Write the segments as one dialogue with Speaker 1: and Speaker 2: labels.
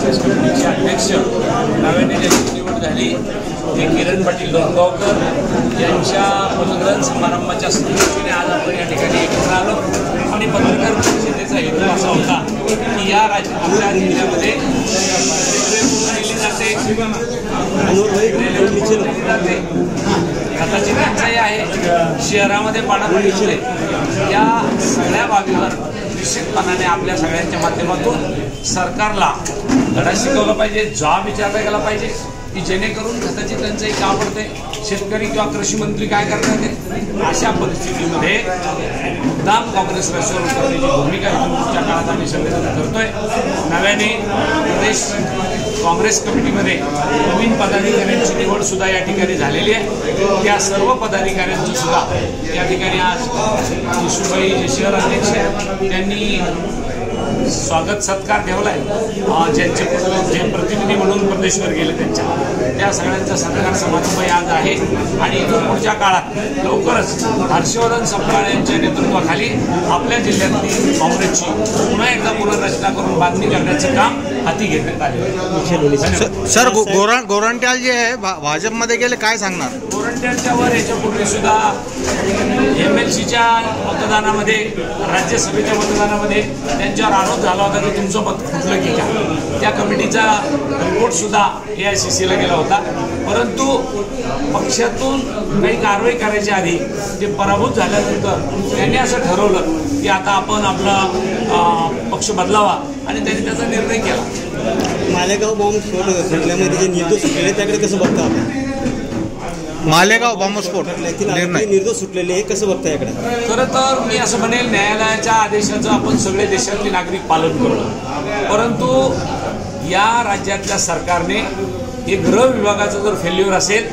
Speaker 1: काँग्रेस कमिटीचे अध्यक्ष नव्याने ज्यांची निवड झाली ते किरण पाटील लोणगावकर यांच्या पदग्रहण समारंभाच्या स्मृतीने आज आपण या ठिकाणी एकत्र आलो आणि पत्रकार परिषदेचा हेतू असा होता की या आपल्या जिल्ह्यामध्ये खताची टंचाई आहे, शहरामध्ये पाण्यापाणी होते, या सगळ्या बाबीवर निश्चितपणाने आपल्या सगळ्यांच्या माध्यमातून सरकारला धडा शिकवला पाहिजे, जबाब विचारला गेला पाहिजे की जेणेकरून खताची टंचाई का पडते, शेतकरी किंवा कृषी मंत्री काय करतात. अशा परिस्थितीमध्ये मुद्दाम काँग्रेस राष्ट्रवादी उतरण्याची भूमिका पुढच्या काळात आम्ही सगळेजण करतोय. नव्याने प्रदेश काँग्रेस कमिटीमध्ये नवीन पदाधिकाऱ्यांची निवड सुद्धा या ठिकाणी झालेली आहे. त्या सर्व पदाधिकाऱ्यांची सुद्धा या ठिकाणी आज विशुभाई जे शहर अध्यक्ष आहेत त्यांनी स्वागत सत्कार ठेवलाय. ज्यांचे जे प्रतिनिधी म्हणून प्रदेशवर गेले त्या सगळ्यांचा सत्कार समारंभ आज आहे आणि इथून पुढच्या काळात लवकरच हर्षवर्धन सपकाळ यांच्या नेतृत्वाखाली आपल्या जिल्ह्यातली काँग्रेसची पुन्हा एकदा पुनर्रचना करून बांधणी करण्याचं काम हाती घेण्यात आले.
Speaker 2: सर, गोरंट्याल जे आहे भाजपमध्ये गेले, काय सांगणार?
Speaker 1: गोरंट्यालच्या वर याच्यापूर्वी सुद्धा MLCच्या मतदानामध्ये, राज्यसभेच्या मतदानामध्ये त्यांच्यावर आरोप झाला होता की तुमचं पद फुटलं की काय. त्या कमिटीचा रिपोर्ट सुद्धा AICCला गेला होता, परंतु पक्षातून काही कारवाई करायच्या आधी ते पराभूत झाल्यानंतर त्यांनी असं ठरवलं की आता आपण आपला पक्ष बदलावा आणि त्यांनी त्याचा निर्णय केला.
Speaker 3: मालेगाव बॉम्बस्फोट घडल्यामध्ये जे निर्दोष सुटलेले त्याकडे कसं बघता आपण?
Speaker 2: मालेगाव बॉम्बस्फोट
Speaker 3: निर्दोष सुटलेले हे कसं बघता याकडे?
Speaker 1: खरं तर मी असं म्हणेल, न्यायालयाच्या आदेशाचं आपण सगळे देशातले नागरिक पालन करतो, परंतु या राज्यातल्या सरकारने हे गृह विभागाचं जर फेल्युअर असेल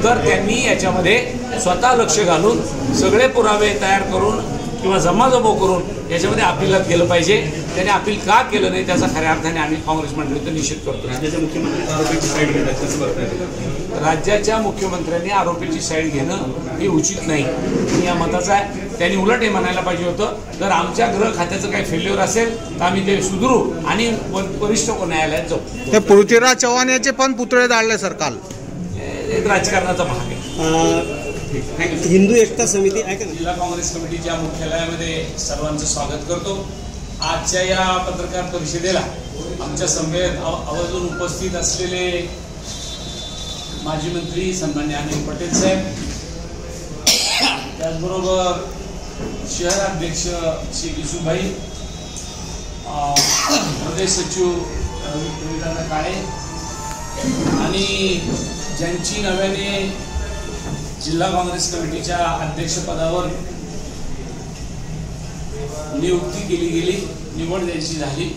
Speaker 1: तर त्यांनी याच्यामध्ये स्वतः लक्ष घालून सगळे पुरावे तयार करून किंवा जमाजमो करून याच्यामध्ये अपीलात गेलं पाहिजे. त्याने अपील का केलं नाही त्याचा खऱ्या अर्थाने आम्ही काँग्रेस मंडळीतून निषेध करतो. राज्याच्या मुख्यमंत्र्यांनी आरोपीची साईड घेणं हे उचित नाही, मी या मताचा आहे. त्यांनी उलट हे म्हणायला पाहिजे होतं, जर आमच्या गृह खात्याचं काही फेल्युअर असेल तर आम्ही ते सुधारू आणि वरिष्ठ न्यायालयात जाऊ.
Speaker 2: ते पृथ्वीराज चव्हाण याचे पण पुतळे जाळले सर काल.
Speaker 1: एक राजकारणाचा भाग आहे.
Speaker 3: हिंदू एकता समिती ऐका ना,
Speaker 1: जिल्हा काँग्रेस कमिटीच्या मुख्यालयामध्ये सर्वांचं स्वागत करतो. आजच्या या पत्रकार परिषदेला आमच्या समवेत आवर्जून उपस्थित असलेले माजी मंत्री सन्मान्य अनिल पटेल साहेब, त्याचबरोबर शहर अध्यक्ष श्री विशुभाई, प्रदेश सचिव रविदादा काळे आणि ज्यांची नव्याने जिल्हा काँग्रेस कमिटीच्या अध्यक्षपदावर नियुक्ती केली गेली, निवड द्यायची झाली,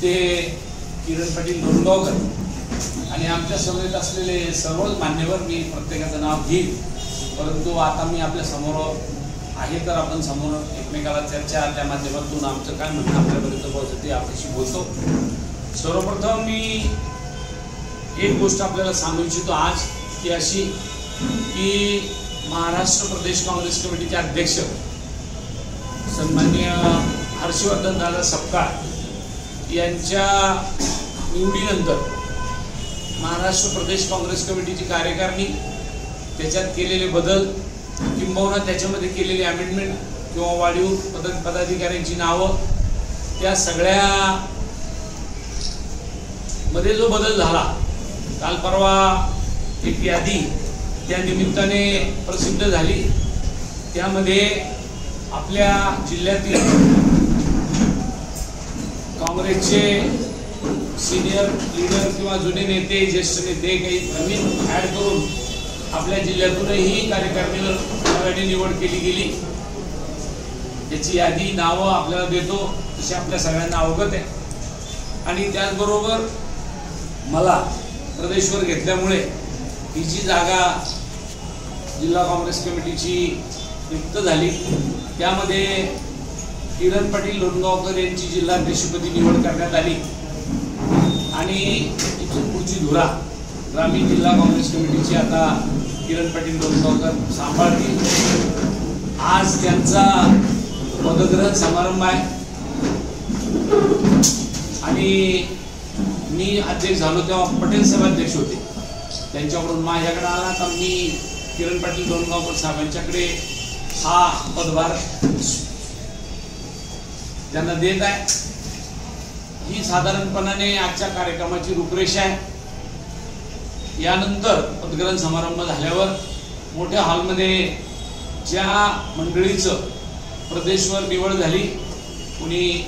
Speaker 1: ते किरण पाटील लोणगावकर आणि आमच्या समवेत असलेले सर्वच मान्यवर. मी प्रत्येकाचं नाव घेईन, परंतु आता मी आपल्या समोर आहे तर आपण समोर एकमेकाला चर्चा त्या माध्यमातून आमचं काय म्हणणं आपल्यापर्यंत पोहोचतं ते आपल्याशी बोलतो. सर्वप्रथम मी एक गोष्ट आपल्याला सांगू इच्छितो आज, की अशी की महाराष्ट्र प्रदेश काँग्रेस कमिटीचे अध्यक्ष सन्माननीय हर्षवर्धन दादा सपकाळ यांच्या निवडीनंतर महाराष्ट्र प्रदेश काँग्रेस कमिटीची कार्यकारिणी, त्याच्यात केलेले बदल किंबहुना त्याच्यामध्ये केलेले अमेंडमेंट किंवा वाढीव पदाधिकाऱ्यांची नावं, त्या सगळ्या मध्ये जो बदल झाला, काल परवा एक यादी त्या निमित्ताने प्रसिद्ध झाली. त्यामध्ये आपल्या जिल्ह्यातील काँग्रेसचे सिनियर लीडर किंवा जुने नेते, ज्येष्ठ नेते काही नवीन ॲड करून आपल्या जिल्ह्यातूनही कार्यकारिणीवर नव्याने निवड केली गेली. याची यादी नावं आपल्याला देतो, तशी आपल्या सगळ्यांना अवगत आहे. आणि त्याचबरोबर मला प्रदेशवर घेतल्यामुळे ही जी जागा जिल्हा काँग्रेस कमिटीची रिक्त झाली, त्यामध्ये किरण पाटील लोणगावकर यांची जिल्हाध्यक्षपदी निवड करण्यात आली आणि इथून पुढची धुरा ग्रामीण जिल्हा काँग्रेस कमिटीची आता किरण पाटील लोणगावकर सांभाळतील. आज त्यांचा पदग्रहण समारंभ आहे आणि मी अध्यक्ष झालो तेव्हा पटेल साहेब अध्यक्ष होते, त्यांच्याकडून माझ्याकडे आला तर मी किरण पाटील दोनगावकर साहेबांच्याकडे हा पदभार त्यांना देत आहे. ही साधारणपणाने आजच्या कार्यक्रमाची रूपरेषा आहे. यानंतर पदग्रहण समारंभ झाल्यावर मोठ्या हॉलमध्ये ज्या मंडळीचं प्रदेशवर निवड झाली, कुणी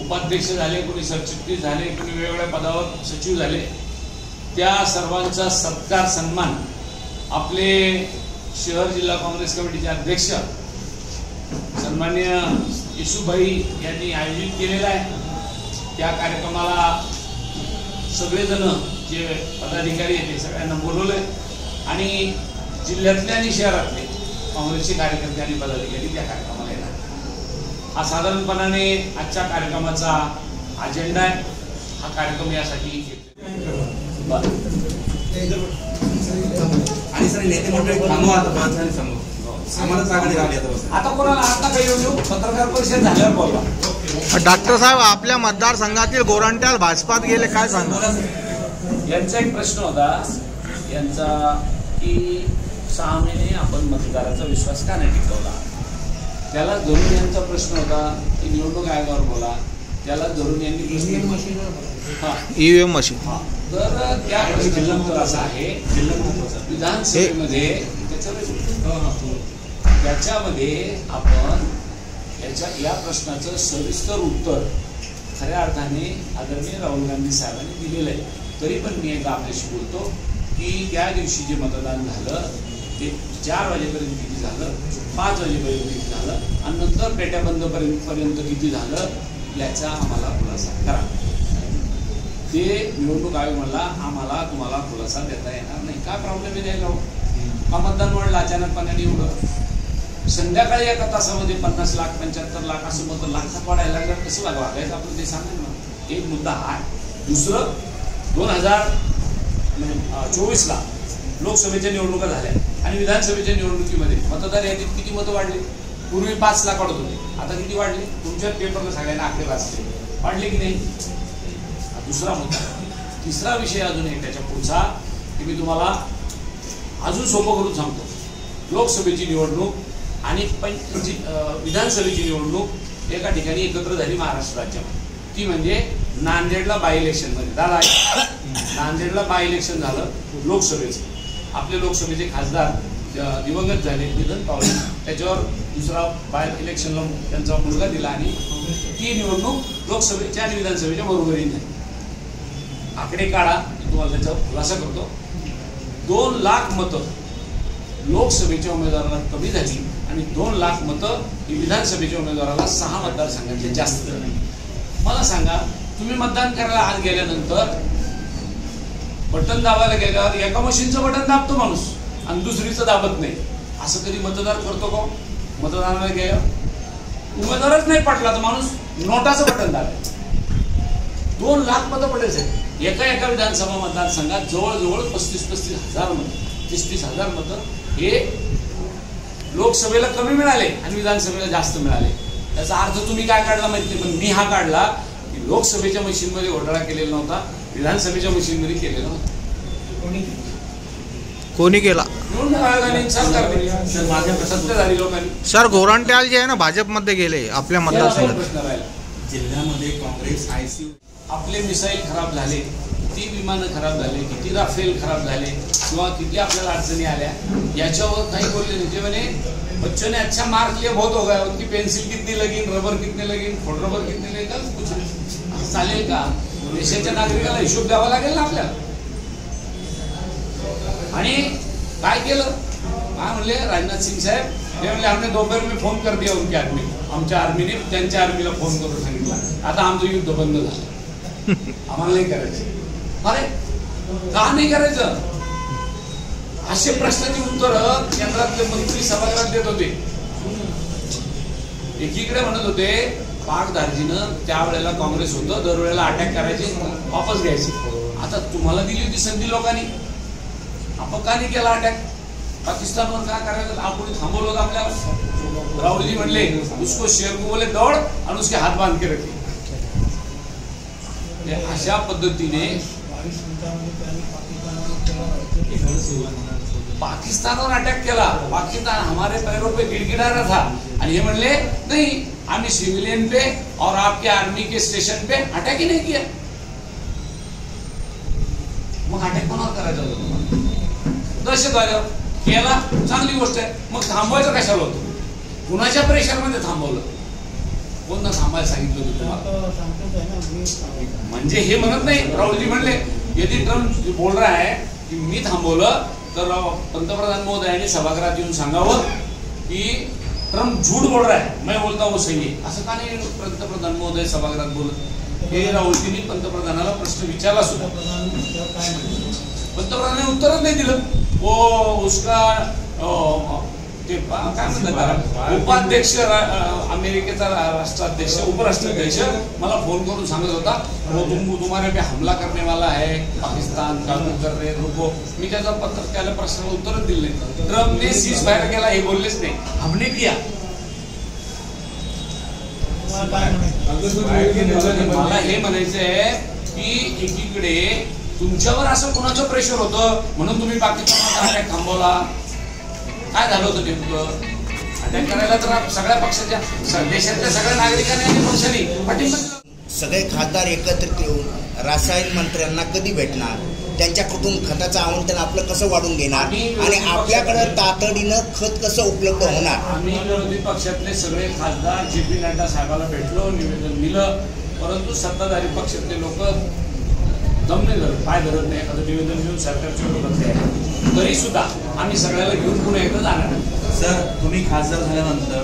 Speaker 1: उपाध्यक्ष झाले, कुणी सरचिटणीस झाले, कुणी वेगवेगळ्या पदावर सचिव झाले, त्या सर्वांचा सत्कार सन्मान आपले शहर जिल्हा काँग्रेस कमिटीचे अध्यक्ष सन्माननीय येशूभाई यांनी आयोजित केलेला आहे. त्या कार्यक्रमाला सगळेजण जे पदाधिकारी आहेत ते सगळ्यांना बोलवलंय आणि जिल्ह्यातले आणि शहरातले काँग्रेसचे कार्यकर्ते आणि पदाधिकारी त्या कार्यक्रमाला येणार. हा साधारणपणाने आजच्या कार्यक्रमाचा अजेंडा आहे. हा कार्यक्रम यासाठी
Speaker 3: आणि सर नेते मंडळी थांबवा
Speaker 1: आता कोणाला आता काही येऊ पत्रकार परिषद झाल्यावर बोलवा.
Speaker 2: डॉक्टर साहेब, आपल्या मतदारसंघातील गोरंट्याल भाजपात गेले, काय सांगा?
Speaker 1: यांचा एक प्रश्न होता यांचा की 6 महिने आपण मतदाराचा विश्वास का नाही टिकवला. त्याला धरून यांचा प्रश्न होता की निवडणूक आयोगावर बोला. त्याला धरून यांनी ईव्हीएम
Speaker 2: मशीन.
Speaker 1: तर त्या प्रश्नाचं असं आहे विधानसभेमध्ये त्याच्यामध्ये आपण या प्रश्नाचं सविस्तर उत्तर खऱ्या अर्थाने आदरणीय राहुल गांधी साहेबांनी दिलेलं आहे. तरी पण मी एकदा आपल्याशी बोलतो की त्या दिवशी जे मतदान झालं ते 4 वाजेपर्यंत किती झालं, 5 वाजेपर्यंत किती झालं आणि नंतर पेट्या बंद पर्यंत किती झालं याचा आम्हाला खुलासा करा. ते निवडणूक आयोग म्हणला आम्हाला तुम्हाला खुलासा देता येणार नाही. काय प्रॉब्लेम आहे द्यायला? हा मतदान वाढलं अचानकपणे एवढं. संध्याकाळी एका तासामध्ये 50 लाख 75 लाख असं मत लाखात वाढायला लागलं. कसं वागायचं आपण ते सांगेल ना. एक मुद्दा हा. दुसरं 2024ला लोकसभेच्या निवडणुका झाल्या आणि विधानसभेच्या निवडणुकीमध्ये मतदार यादीत किती मतं वाढले? पूर्वी 5 लाख वाढत होते, आता किती वाढले? तुमच्या पेपरला सगळ्यांना आकडे वाचले, वाढले की नाही? दुसरा मुद्दा. तिसरा विषय अजून एक त्याच्या पुढचा की मी तुम्हाला अजून सोपं करून सांगतो. लोकसभेची निवडणूक आणि विधानसभेची निवडणूक एका ठिकाणी एकत्र झाली महाराष्ट्र राज्यामध्ये. ती म्हणजे नांदेडला बाय इलेक्शन मध्ये. दादा, नांदेडला बाय इलेक्शन झालं लोकसभेचं. आपले लोकसभेचे खासदार दिवंगत झाले, निधन पावले. त्याच्यावर दुसरा बाय इलेक्शनला त्यांचा मुलगा दिला आणि ती निवडणूक लोकसभेच्या आणि विधानसभेच्या बरोबरीने झाली. आकडे काढा, तुम्हाला त्याचा खुलासा करतो. 2 लाख मतं लोकसभेच्या उमेदवाराला कमी झाली आणि 2 लाख मतं ही विधानसभेच्या उमेदवाराला 6 मतदारसंघांचे जास्त झाली. मला सांगा, तुम्ही मतदान करायला आज गेल्यानंतर बटन दाबायला गेल्यावर एका मशीनचं बटन दाबतो माणूस आणि दुसरीचं दाबत नाही. असं कधी मतदार करतो का? मतदानाला गेल्यावर उमेदवारच नाही पटला तर माणूस नोटाचं बटन दाबेल. 2 लाख मतं पडायचे एका विधानसभा मतदारसंघात. जवळजवळ 35 हजार मतं, 30 हजार मतं हे लोकसभेला कमी मिळाले आणि विधानसभेला जास्त मिळाले. त्याचा अर्थ तुम्ही काय काढला माहिती नाही, पण मी हा काढला की लोकसभेच्या मशीनमध्ये घोटाळा केलेला नव्हता, विधानसभेच्या मशीनमध्ये केलेला नव्हता.
Speaker 2: कोणी केला?
Speaker 1: निवडणूक आयोगाने, सरकारने, सत्ताधारी लोकांनी.
Speaker 2: सर, गोरंट्याल जे आहे ना भाजपमध्ये गेले आपल्या मतदारसंघात.
Speaker 1: प्रश्न राहिला
Speaker 3: जिल्ह्यामध्ये काँग्रेस ICU
Speaker 1: आपले मिसाईल खराब झाले, किती विमानं खराब झाले, किती राफेल खराब झाले किंवा किती आपल्याला अडचणी आल्या याच्यावर काही बोलले नाही. ते म्हणे बच्चों ने अच्छा मार्क लिया, बहुत हो गया, उनकी पेन्सिल कितनी लगी, रबर कितने लगे, फोड रबर कितने लगे, कुछ नाही. चालेल का? देशाच्या नागरिकाला हिशोब द्यावा लागेल ना आपल्याला. आणि काय केलं? काय म्हणले राजनाथ सिंग साहेब? ते म्हणले हमने दोपहर में फोन कर दिया उनकी आर्मी, आमच्या आर्मीने त्यांच्या आर्मीला फोन करून सांगितलं आता आमचं युद्ध बंद झालं, आम्हाला नाही करायचं. अरे का नाही करायचं? असे प्रश्नाची उत्तर केंद्रातले मंत्री सभागृहात देत होते. एकीकडे म्हणत होते पाकधार्जीनं त्यावेळेला काँग्रेस होतं, दरवेळेला अटॅक करायचे वापस घ्यायचे. आता तुम्हाला दिली होती संधी लोकांनी, आपण का नाही केला अटॅक? पाकिस्तानवर का करायचं? आपण थांबवलं होतं आपल्याला. राहुलजी म्हणले उसको शेर को बोले दौड़ और उसके हाथ बांध के रखे. ते अशा पद्धतीने पाकिस्तानवर अटॅक केला. पाकिस्तान हमारे पैरों पे गिड़गिड़ा रहा था आणि हे म्हणले नहीं आम्ही सिविलियन पे और आपके आर्मी के स्टेशन पे अटॅक ही नहीं किया. मग अटॅक कोणावर करायचा होता तुम्हाला? दहशतवाद्यावर केला, चांगली गोष्ट आहे. मग थांबवायचं कशाला होतं? कुणाच्या प्रेशरमध्ये थांबवलं? कोण थांबायला सांगितलं होतं तुम्हाला? म्हणजे हे म्हणत नाही, राहुलजी म्हणले यदि ट्रम्प बोल रहा है की मी थांबवलं तर पंतप्रधान महोदयांनी सभागृहात येऊन सांगावं की ट्रम्प झूठ बोल रहा है, मैं बोलता हूं सही है. असं का नाही पंतप्रधान महोदय सभागृहात बोलत? हे राहुलजींनी पंतप्रधानाला प्रश्न विचारला सुद्धा. पंतप्रधानाने उत्तरच नाही दिलं. वो उसका ते काय म्हणतात उपाध्यक्ष अमेरिकेचा राष्ट्राध्यक्ष उपराष्ट्राध्यक्ष मला फोन करून सांगत होता वो तुम्हारे पे हमला करने वाला है, पाकिस्तान काबू कर रहे रुको. मी त्याचा त्याला प्रश्नाला उत्तरच दिलं नाही. ट्रम्पने सीज फायर केला हे बोललेच नाही, हमने किया. मला हे म्हणायचंय की एकीकडे तुमच्यावर असं कुणाचं प्रेशर होतं म्हणून तुम्ही पाकिस्तानचा अटॅक थांबवला. काय झालं होतं नेमकं? अटॅक करायला तर सगळ्या पक्षाच्या देशातल्या सगळ्या नागरिकांनी आणि पक्षांनी पाठिंबा दिला.
Speaker 4: सगळे खासदार एकत्रित येऊन रासायनिक मंत्र्यांना कधी भेटणार, त्यांच्याकडून खताचं आवंटन आपलं कसं वाढून घेणार आणि आपल्याकडे तातडीनं खत कसं उपलब्ध होणार?
Speaker 1: आम्ही विरोधी पक्षातले सगळे खासदार JP नड्डा साहेबांना भेटलो, निवेदन दिलं, परंतु सत्ताधारी पक्षातले लोक दम नाही धरत, पाय धरत नाही. एखादं निवेदन घेऊन सरकारच्या विरोधात आहे तरी सुद्धा आम्ही सगळ्याला घेऊन पुन्हा एकदा जाणार.
Speaker 5: सर, तुम्ही खासदार झाल्यानंतर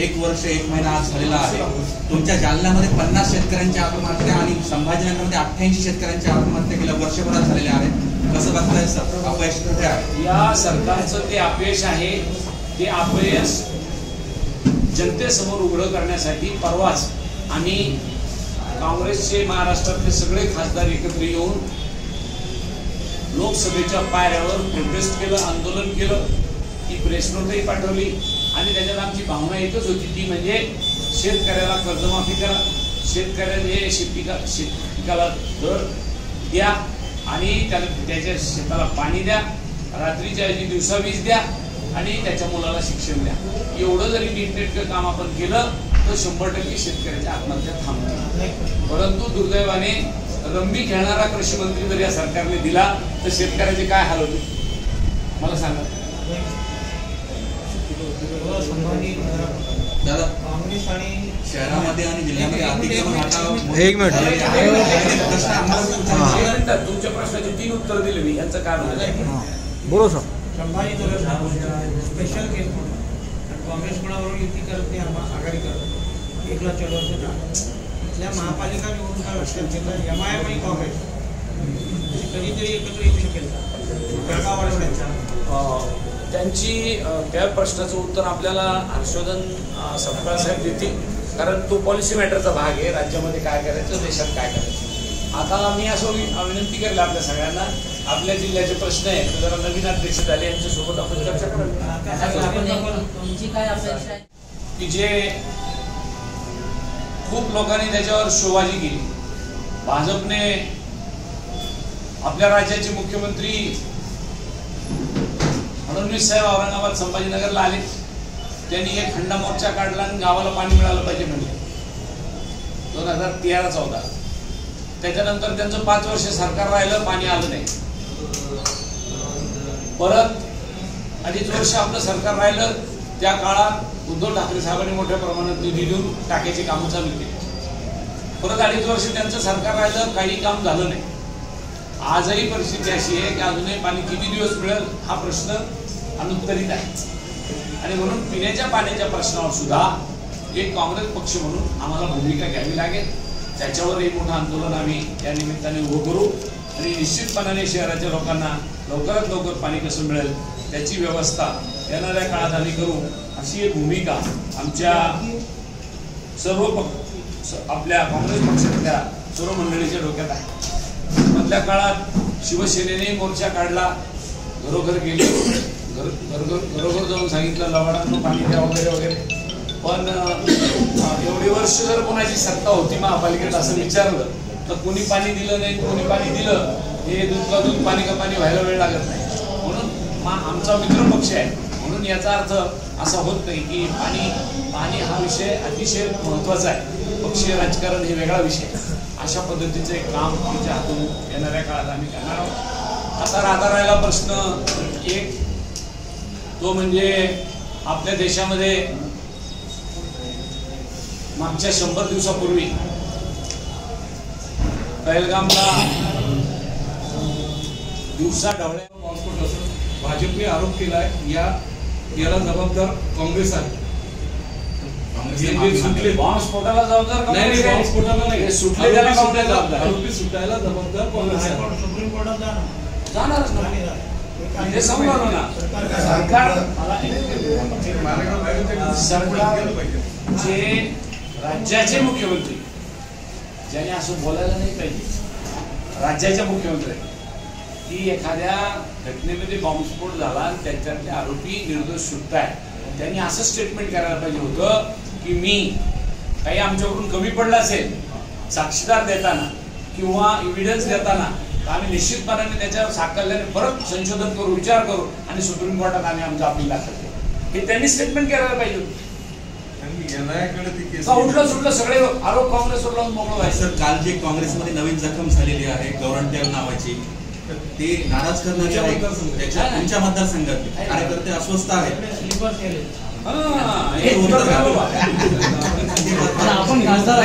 Speaker 5: 1 वर्ष 1 महिना आज झालेला आहे. तुमच्या जालन्यामध्ये 50 शेतकऱ्यांच्या आत्महत्या आणि संभाजीनगरमध्ये 88 शेतकऱ्यांच्या आत्महत्या गेल्या वर्षभरात झालेल्या आहेत. कसं बघताय सर? अपयश कुठे आहे?
Speaker 1: या सरकारचं ते अपयश आहे. ते अपयश जनतेसमोर उघडं करण्यासाठी परवाच आम्ही काँग्रेसचे महाराष्ट्रातले सगळे खासदार एकत्र येऊन लोकसभेच्या पायऱ्यावर प्रोटेस्ट केलं, आंदोलन केलं, ती प्रेस नोटही पाठवली आणि त्याच्यात आमची भावना एकच होती ती म्हणजे शेतकऱ्याला कर्जमाफी करा, शेतकऱ्याने शेतपिकाला दर द्या आणि त्याच्या शेताला पाणी द्या, रात्रीच्या ऐवजी दिवसा वीज द्या आणि त्याच्या मुलाला शिक्षण द्या. एवढं जरी नीटनेटकं काम आपण केलं तर 100% शेतकऱ्याच्या आत्महत्या थांबतील. परंतु दुर्दैवाने रम्मी खेळणारा कृषी मंत्री जर या सरकारने दिला तर शेतकऱ्याचे काय हाल होते मला सांगा.
Speaker 5: दादा, शहरामध्ये आणि जिल्ह्यामध्ये अतिक्रमण
Speaker 2: एक मिनिट
Speaker 1: तुमच्या प्रश्नाची 3 उत्तर दिले मी. यांचं काय म्हणलं
Speaker 2: बोलो सर.
Speaker 6: स्पेशल केस काँग्रेस कोणाबरोबर युती करत नाही, आघाडी करत एकला चळवळतो. इथल्या महापालिका निवडणुका लक्षात घेतला MIM आणि काँग्रेस कधीतरी एकत्र येऊ शकेल जळगाव वाढवण्याचा.
Speaker 1: त्यांची त्या प्रश्नाचं उत्तर आपल्याला हर्षवर्धन सपकाळ साहेब देतील, कारण तो पॉलिसी मॅटरचा भाग आहे. राज्यामध्ये काय करायचं, देशात काय करायचं. आता मी असं विनंती करेल आपल्या सगळ्यांना, आपल्या जिल्ह्याचे प्रश्न आहेत जरा नवीन अध्यक्ष झाले यांच्यासोबत आपण चर्चा करूया की जे खूप लोकांनी त्याच्यावर शोबाजी केली. भाजपने आपल्या राज्याचे मुख्यमंत्री फडणवीस साहेब औरंगाबाद संभाजीनगरला आले. त्यांनी एक खंडा मोर्चा काढला आणि गावाला पाणी मिळालं पाहिजे म्हणले 2013-14. त्याच्यानंतर त्यांचं 5 वर्ष सरकार राहिलं, पाणी आलं नाही. परत 2.5 वर्ष आपलं सरकार राहिलं. त्या काळात उद्धव ठाकरे साहेबांनी मोठ्या प्रमाणात निधी देऊन टाक्याची कामं चालू केली. परत 2.5 वर्ष त्यांचं सरकार राहिलं, काही काम झालं नाही. आजही परिस्थिती अशी आहे की अजूनही पाणी किती दिवस मिळेल हा प्रश्न अनुत्तरित आहे. आणि म्हणून पिण्याच्या पाण्याच्या प्रश्नावर सुद्धा एक काँग्रेस पक्ष म्हणून आम्हाला भूमिका घ्यावी लागेल. त्याच्यावर एक मोठं आंदोलन आम्ही या निमित्ताने उभं करू आणि निश्चितपणाने शहराच्या लोकांना लवकरात लवकर पाणी कसं मिळेल त्याची व्यवस्था येणाऱ्या काळात आम्ही करू, अशी एक भूमिका आमच्या सर्व आपल्या काँग्रेस पक्षातल्या सर्व मंडळीच्या डोक्यात आहे. मधल्या काळात शिवसेनेने मोर्चा काढला, घरोघर गेले, घरोघर जाऊन सांगितलं लवाडांना पाणी द्या वगैरे वगैरे. पण एवढी वर्ष जर कोणाची सत्ता होती महापालिकेत असं विचारलं तर कोणी पाणी दिलं नाही, कोणी पाणी दिलं, हे दूध का दूध पाणी का पाणी व्हायला वेळ लागत नाही. म्हणून आमचा मित्र पक्ष आहे, म्हणून याचा अर्थ असा होत नाही की पाणी हा विषय अतिशय महत्त्वाचा आहे, पक्षीय राजकारण हे वेगळा विषय. अशा पद्धतीचं एक काम आमच्या हातून येणाऱ्या काळात आम्ही करणार आहोत. आता राहिला प्रश्न एक, तो म्हणजे आपल्या देशामध्ये मागच्या 100 दिवसापूर्वी पहलगामला दिवसा ढवळ्या
Speaker 7: बॉम्बस्फोट असं भाजपने आरोप केलाय, याला जबाबदार काँग्रेस आहे.
Speaker 1: बॉम्बस्फोटाला जबाबदार
Speaker 7: नाही, बॉम्बस्फोटाला नाही,
Speaker 1: सुटले त्याला जबाबदार,
Speaker 7: आरोपी सुटायला जबाबदार काँग्रेस आहे.
Speaker 6: सुप्रीम कोर्टात
Speaker 1: जाणारच ना, हे समजावलं ना. सरकार जे राज्याचे मुख्यमंत्री, ज्याने असं बोलायला नाही पाहिजे, राज्याच्या मुख्यमंत्री की एखाद्या घटनेमध्ये बॉम्बस्फोट झाला आणि त्याच्यातले आरोपी निर्दोष सुटताय, त्यांनी असं स्टेटमेंट करायला पाहिजे होतं की मी काही आमच्याकडून कमी पडलं असेल साक्षीदार देताना किंवा एव्हिडन्स देताना, तर आम्ही निश्चितपणाने त्याच्यावर साकल्याने परत संशोधन करू, विचार करू आणि सुप्रीम कोर्टात आम्ही आमचं अपील दाखल करू. हे त्यांनी स्टेटमेंट करायला पाहिजे होतं. उठलं सुटलं सगळे आरोप काँग्रेसवर लावून मोकळं व्हायचं.
Speaker 5: सर, काल जे काँग्रेसमध्ये नवीन जखम झालेली आहे गौरंट्याल नावाची, ते नाराज करणारे आहे. त्याच्या तुमच्या मतदारसंघात कार्यकर्ते अस्वस्थ आहेत.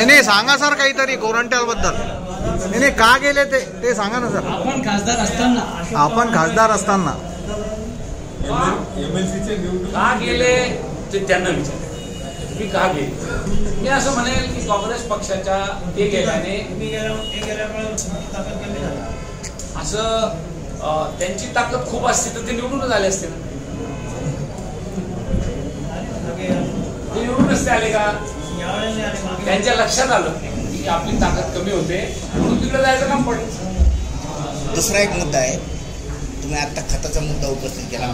Speaker 2: नाही सांगा सर काहीतरी गोरंट्याल बद्दल. नाही का गेले ते सांगा ना सर.
Speaker 6: आपण खासदार असताना
Speaker 1: का गेले ते त्यांना विचार, मी का गेले. मी असं म्हणेल की काँग्रेस पक्षाच्या ते गेल्याने असं त्यांची ताकद खूप असते तर ते निवडूनच आले असते ना. ते निवडून नसते आले का. त्यांच्या लक्षात आलं की आपली ताकद कमी होते म्हणून तिकडे जायचं काम पडलं.
Speaker 4: दुसरा एक मुद्दा आहे, तुम्ही आता खताचा मुद्दा उपस्थित केला.